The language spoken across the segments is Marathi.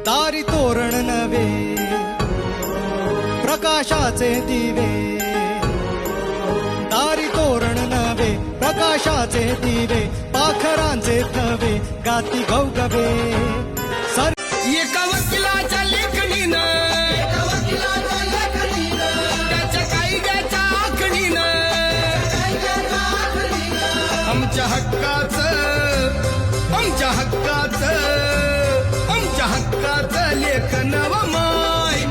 दारी तोरण नवे प्रकाशाचे दिवे, दारी तोरण नवे प्रकाशाचे दिवे, पाखरांचे थवे गाती गवगवे. एका वकिलाच्या लेखणीनं, त्याच्या कायद्याच्या आखणीनं आमच्या हक्काचं, आमच्या हक्काचं, आमच्या हक्काचं लेखन व माय.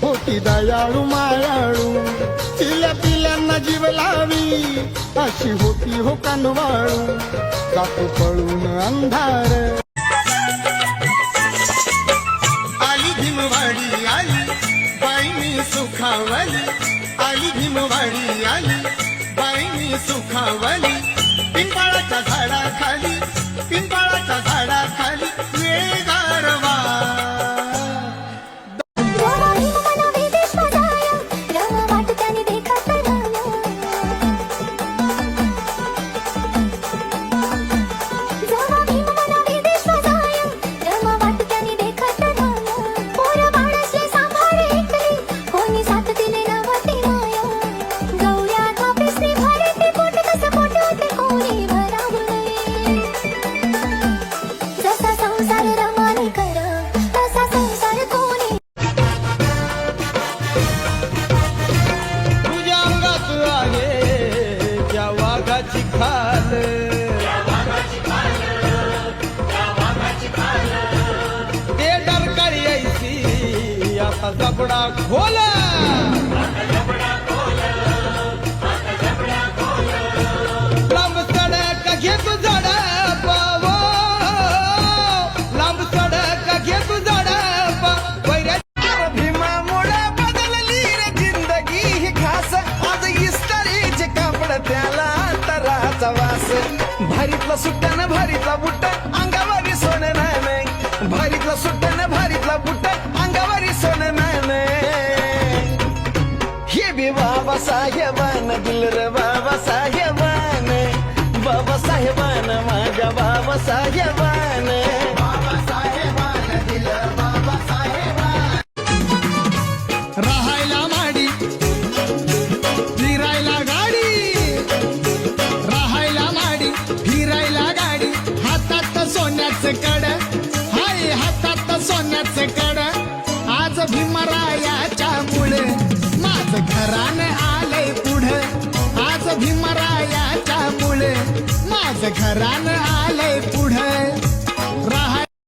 होती दयाळू मायाळू, पिल्या पिल्यांना जीव लावी अशी होती हो कानवाळू. जातो पळून अंधार. आली भीमवाडी आली बाईनी सुखावली, आली भीमवाडी आली बाईनी सुखावली. पिंपळाच्या झाडाखाली, पिंपळाच्या झाडाखाली वेळ गारवा. खाल ते डरकाळी यायची आता जबडा खोला. लांब सडक घे तू झडपा, लांब सडक घे तू झडपा. भीमामुळे बदलली रे जिंदगी ही खास, आज इस्तारीचे कापड त्याला वास. भारीतला सुट्ट्यानं भारीतला बुट्टा अंगावारी सोनं नाही, भारीतला सुट्ट्यानं भारीतला बुट्टा अंगावारी सोनं नाही. हे बी बाबासाहेबान दिल रे, बाबासाहेबान, बाबासाहेबान, माझ्या बाबासाहेबान, बाबासाहेबान दिल, बाबासाहेबान. राहायला माडी फिरायला गाडी, फिरायला गाडी, हातात सोन्याचं कड, हाय हातात सोन्याचं कड. आज भीमरायाच्या मुळे माझं घरानं आलंय पुढं, आज भीमरायाच्या मुळे माझं घरानं